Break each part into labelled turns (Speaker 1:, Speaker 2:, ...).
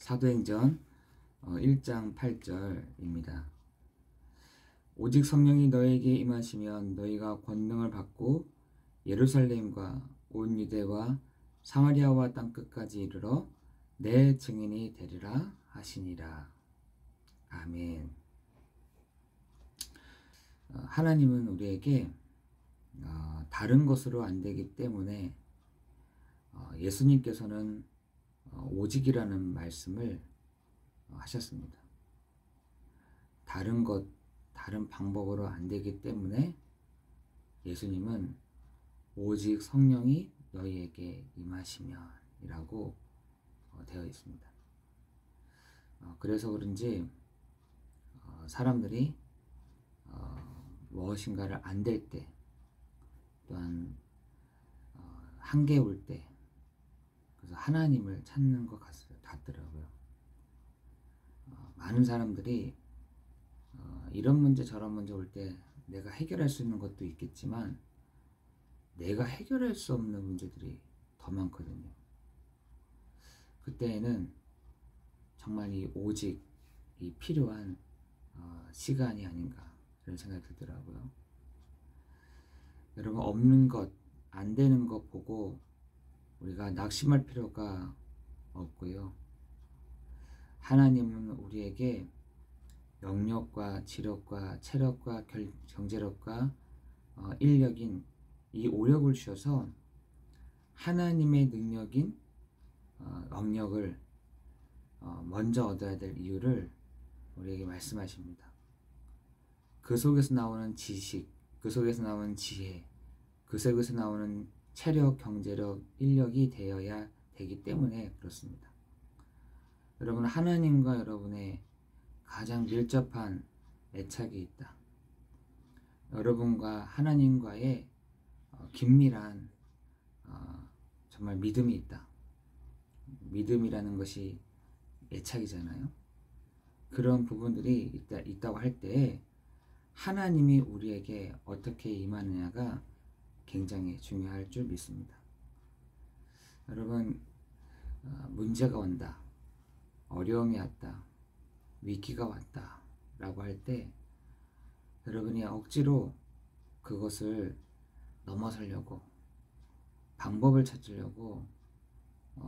Speaker 1: 사도행전 1장 8절입니다. 오직 성령이 너에게 임하시면 너희가 권능을 받고 예루살렘과 온 유대와 사마리아와 땅끝까지 이르러 내 증인이 되리라 하시니라. 아멘. 하나님은 우리에게 다른 것으로 안 되기 때문에 예수님께서는 오직이라는 말씀을 하셨습니다. 다른 것, 다른 방법으로 안 되기 때문에 예수님은 오직 성령이 너희에게 임하시면 이라고 되어 있습니다. 그래서 그런지 사람들이 무엇인가를 안 될 때, 또한 한계 올 때, 그래서 하나님을 찾는 것 같더라고요. 많은 사람들이 이런 문제 저런 문제 올 때 내가 해결할 수 있는 것도 있겠지만 내가 해결할 수 없는 문제들이 더 많거든요. 그때에는 정말 이 오직이 필요한 시간이 아닌가 그런 생각이 들더라고요. 여러분, 없는 것, 안 되는 것 보고 우리가 낙심할 필요가 없고요. 하나님은 우리에게 영력과 지력과 체력과 경제력과 인력인 이 오력을 주셔서 하나님의 능력인 영력을 먼저 얻어야 될 이유를 우리에게 말씀하십니다. 그 속에서 나오는 지식, 그 속에서 나오는 지혜, 그 속에서 나오는 체력, 경제력, 인력이 되어야 되기 때문에 그렇습니다. 여러분, 하나님과 여러분의 가장 밀접한 애착이 있다. 여러분과 하나님과의 긴밀한 정말 믿음이 있다. 믿음이라는 것이 애착이잖아요. 그런 부분들이 있다고 할 때 하나님이 우리에게 어떻게 임하느냐가 굉장히 중요할 줄 믿습니다. 여러분, 문제가 온다, 어려움이 왔다, 위기가 왔다 라고 할 때 여러분이 억지로 그것을 넘어서려고 방법을 찾으려고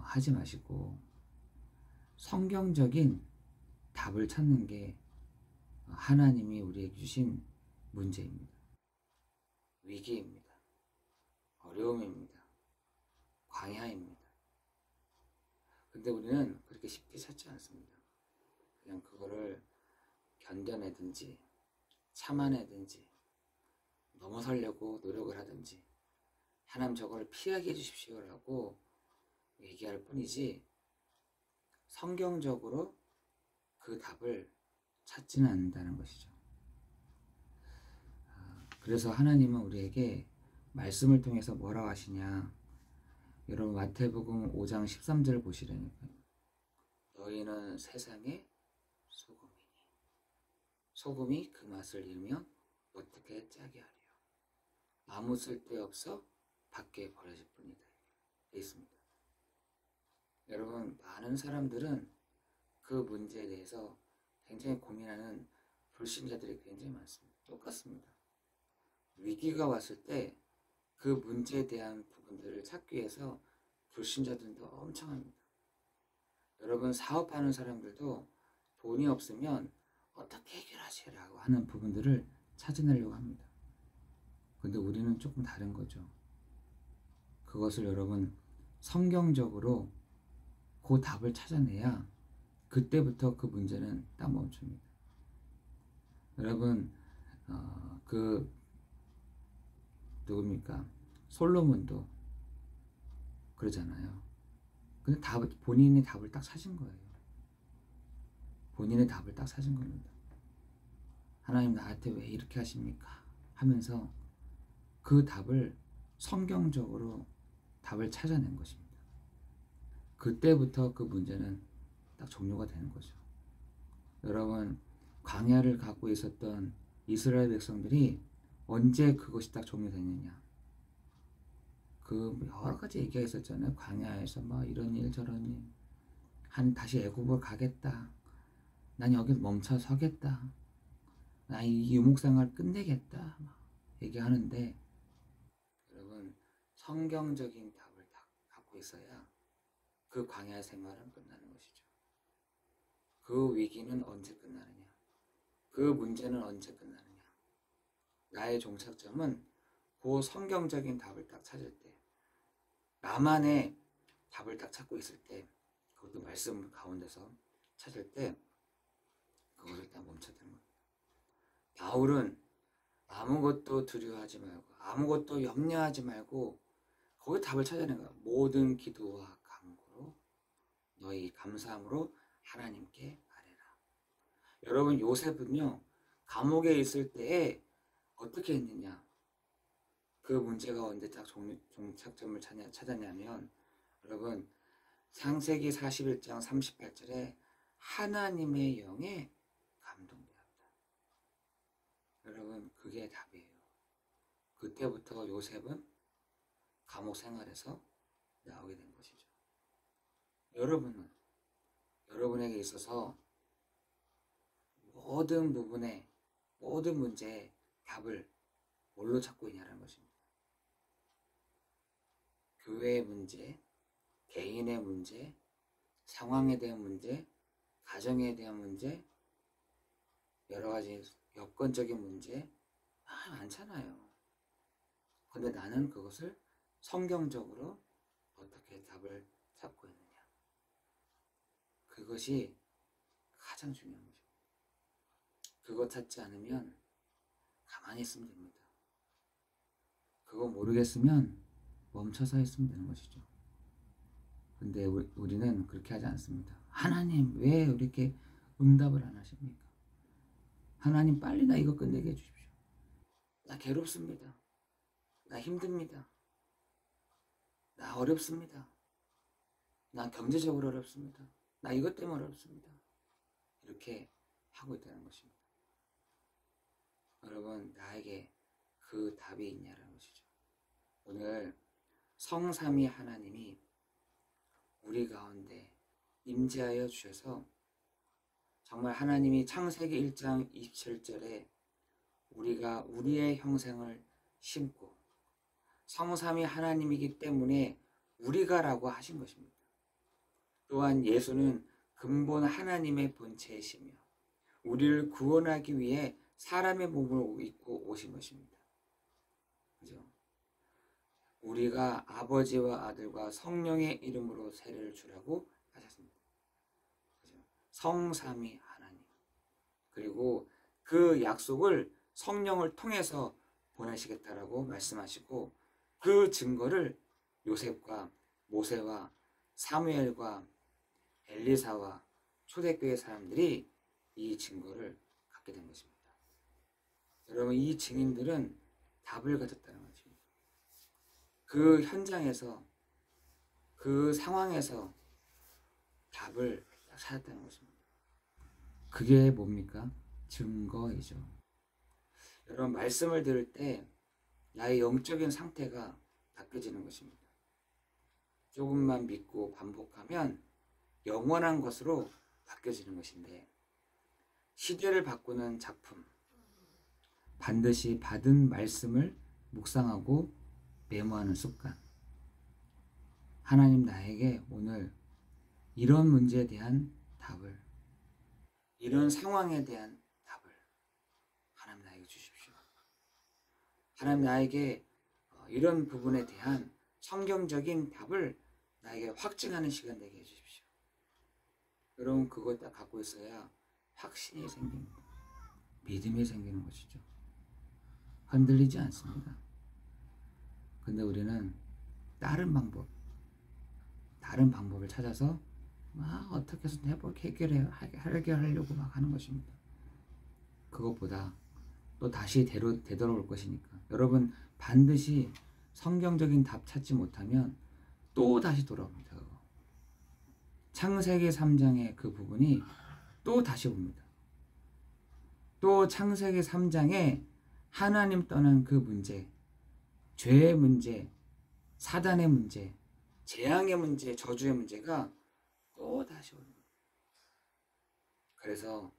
Speaker 1: 하지 마시고 성경적인 답을 찾는 게 하나님이 우리에게 주신 문제입니다. 위기입니다. 어려움입니다. 광야입니다. 근데 우리는 그렇게 쉽게 찾지 않습니다. 그냥 그거를 견뎌내든지 참아내든지 넘어서려고 노력을 하든지 하나님 저걸 피하게 해주십시오라고 얘기할 뿐이지 성경적으로 그 답을 찾지는 않는다는 것이죠. 그래서 하나님은 우리에게 말씀을 통해서 뭐라고 하시냐, 여러분 마태복음 5장 13절을 보시라니까요. 너희는 세상의 소금이니 소금이 그 맛을 잃으면 어떻게 짜게 하리요. 아무 쓸데없어 밖에 버려질 뿐이다 되어 있습니다. 여러분, 많은 사람들은 그 문제에 대해서 굉장히 고민하는 불신자들이 굉장히 많습니다. 똑같습니다. 위기가 왔을 때 그 문제에 대한 부분들을 찾기 위해서 불신자들도 엄청 합니다. 여러분, 사업하는 사람들도 돈이 없으면 어떻게 해결하시라고 하는 부분들을 찾아내려고 합니다. 근데 우리는 조금 다른 거죠. 그것을 여러분 성경적으로 그 답을 찾아내야 그때부터 그 문제는 딱 멈춥니다. 여러분, 누굽니까? 솔로몬도 그러잖아요. 근데 본인이 답을 딱 찾은 거예요. 본인의 답을 딱 찾은 겁니다. 하나님 나한테 왜 이렇게 하십니까? 하면서 그 답을 성경적으로 답을 찾아낸 것입니다. 그때부터 그 문제는 딱 종료가 되는 거죠. 여러분, 광야를 갖고 있었던 이스라엘 백성들이 언제 그것이 딱 종료됐느냐? 그 여러 가지 얘기가 있었잖아요. 광야에서 막 이런 일 저런 일 다시 애굽으로 가겠다. 난 여기서 멈춰 서겠다. 나 이 유목생활 끝내겠다. 막 얘기하는데 여러분 성경적인 답을 다 갖고 있어야 그 광야 생활은 끝나는 것이죠. 그 위기는 언제 끝나느냐? 그 문제는 언제 끝나느냐? 나의 종착점은 그 성경적인 답을 딱 찾을 때, 나만의 답을 딱 찾고 있을 때, 그것도 말씀 가운데서 찾을 때 그것을 딱 멈춰드는 겁니다. 바울은 아무것도 두려워하지 말고 아무것도 염려하지 말고 거기 답을 찾아낸 거야. 모든 기도와 간구로 너희 감사함으로 하나님께 아뢰라. 여러분 요셉은요 감옥에 있을 때에 어떻게 했느냐? 그 문제가 언제 딱 종착점을 찾았냐면 여러분 창세기 41장 38절에 하나님의 영에 감동되었다. 여러분 그게 답이에요. 그때부터 요셉은 감옥 생활에서 나오게 된 것이죠. 여러분은 여러분에게 있어서 모든 부분에 모든 문제에 답을 뭘로 찾고 있냐는 것입니다. 교회의 문제, 개인의 문제, 상황에 대한 문제, 가정에 대한 문제, 여러 가지 여건적인 문제 많잖아요. 근데 나는 그것을 성경적으로 어떻게 답을 찾고 있느냐. 그것이 가장 중요한 거죠. 그거 찾지 않으면 가만히 있으면 됩니다. 그거 모르겠으면 멈춰서 있으면 되는 것이죠. 근데 우리는 그렇게 하지 않습니다. 하나님 왜 이렇게 응답을 안 하십니까? 하나님 빨리 나 이거 끝내게 해주십시오. 나 괴롭습니다. 나 힘듭니다. 나 어렵습니다. 나 경제적으로 어렵습니다. 나 이것 때문에 어렵습니다. 이렇게 하고 있다는 것입니다. 여러분 나에게 그 답이 있냐는 것이죠. 오늘 성삼위 하나님이 우리 가운데 임재하여 주셔서 정말 하나님이 창세기 1장 27절에 우리가 우리의 형상을 심고 성삼위 하나님이기 때문에 우리가라고 하신 것입니다. 또한 예수는 근본 하나님의 본체이시며 우리를 구원하기 위해 사람의 몸을 입고 오신 것입니다. 그죠? 우리가 아버지와 아들과 성령의 이름으로 세례를 주라고 하셨습니다. 그죠? 성삼위 하나님. 그리고 그 약속을 성령을 통해서 보내시겠다라고 말씀하시고 그 증거를 요셉과 모세와 사무엘과 엘리사와 초대교회 사람들이 이 증거를 갖게 된 것입니다. 여러분 이 증인들은 답을 가졌다는 것입니다. 그 현장에서 그 상황에서 답을 찾았다는 것입니다. 그게 뭡니까? 증거이죠. 여러분 말씀을 들을 때 나의 영적인 상태가 바뀌어지는 것입니다. 조금만 믿고 반복하면 영원한 것으로 바뀌어지는 것인데 시대를 바꾸는 작품 반드시 받은 말씀을 묵상하고 메모하는 습관. 하나님 나에게 오늘 이런 문제에 대한 답을 이런 상황에 대한 답을 하나님 나에게 주십시오. 하나님 나에게 이런 부분에 대한 성경적인 답을 나에게 확증하는 시간 되게 해주십시오. 여러분 그거 딱 갖고 있어야 확신이 생깁니다. 믿음이 생기는 것이죠. 흔들리지 않습니다. 근데 우리는 다른 방법을 찾아서 막 어떻게 해서 해결하려고 막 하는 것입니다. 그것보다 또 다시 되돌아올 것이니까 여러분 반드시 성경적인 답 찾지 못하면 또 다시 돌아옵니다. 창세기 3장의 그 부분이 또 다시 옵니다. 또 창세기 3장에 하나님 떠난 그 문제, 죄의 문제, 사단의 문제, 재앙의 문제, 저주의 문제가 또 다시 오는 거예요. 그래서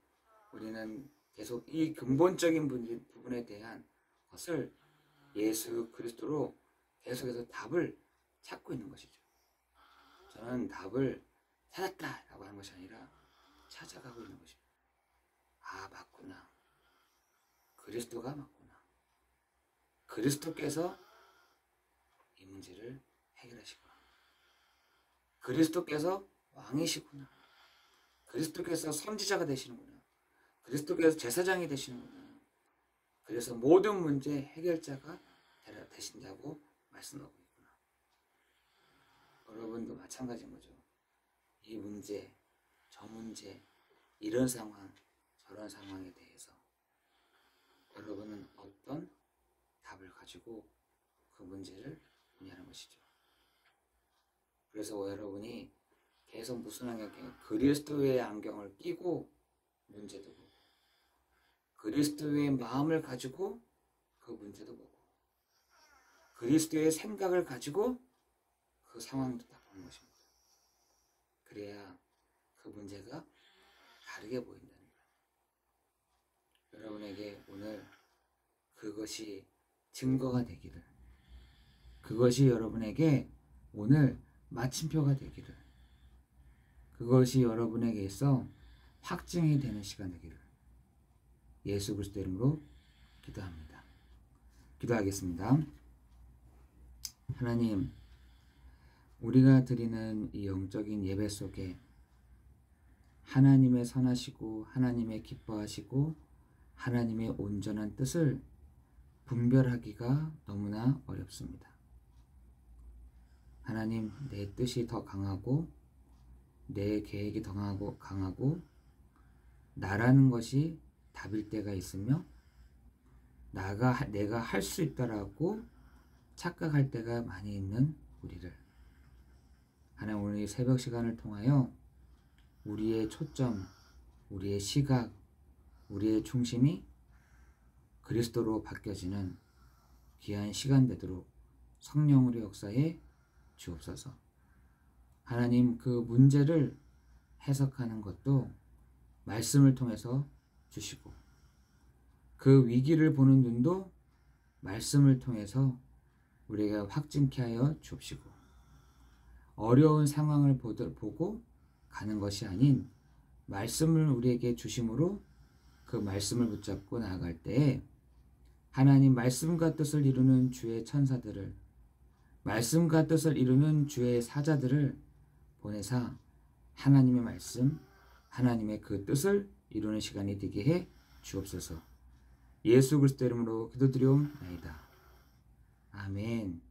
Speaker 1: 우리는 계속 이 근본적인 부분에 대한 것을 예수 그리스도로 계속해서 답을 찾고 있는 것이죠. 저는 답을 찾았다라고 하는 것이 아니라 찾아가고 있는 것입니다. 아, 맞구나. 그리스도가 맞구나. 그리스도께서 이 문제를 해결하시구나. 그리스도께서 왕이시구나. 그리스도께서 선지자가 되시는구나. 그리스도께서 제사장이 되시는구나. 그래서 모든 문제 해결자가 되신다고 말씀하고 있구나. 여러분도 마찬가지인 거죠. 이 문제, 저 문제, 이런 상황, 저런 상황에 대해서 여러분은 어떤 답을 가지고 그 문제를 논의하는 것이죠. 그래서 여러분이 계속 무슨 안경, 그리스도의 안경을 끼고 문제도 보고, 그리스도의 마음을 가지고 그 문제도 보고, 그리스도의 생각을 가지고 그 상황도 다 보는 것입니다. 그래야 그 문제가 다르게 보인다는 거예요. 여러분에게 오늘 그것이 증거가 되기를, 그것이 여러분에게 오늘 마침표가 되기를, 그것이 여러분에게서 확증이 되는 시간 되기를 예수 그리스도 이름으로 기도합니다. 기도하겠습니다. 하나님, 우리가 드리는 이 영적인 예배 속에 하나님의 선하시고 하나님의 기뻐하시고 하나님의 온전한 뜻을 분별하기가 너무나 어렵습니다. 하나님, 내 뜻이 더 강하고 내 계획이 더 강하고 나라는 것이 답일 때가 있으며 내가 할 수 있다라고 착각할 때가 많이 있는 우리를, 하나님, 오늘 이 새벽 시간을 통하여 우리의 초점, 우리의 시각, 우리의 중심이 그리스도로 바뀌어지는 귀한 시간 되도록 성령으로 역사해 주옵소서. 하나님, 그 문제를 해석하는 것도 말씀을 통해서 주시고, 그 위기를 보는 눈도 말씀을 통해서 우리에게 확증케 하여 주옵시고, 어려운 상황을 보고 가는 것이 아닌 말씀을 우리에게 주심으로 그 말씀을 붙잡고 나아갈 때에 하나님, 말씀과 뜻을 이루는 주의 천사들을, 말씀과 뜻을 이루는 주의 사자들을 보내사 하나님의 말씀, 하나님의 그 뜻을 이루는 시간이 되게 해 주옵소서. 예수 그리스도 이름으로 기도드리옵나이다. 아멘.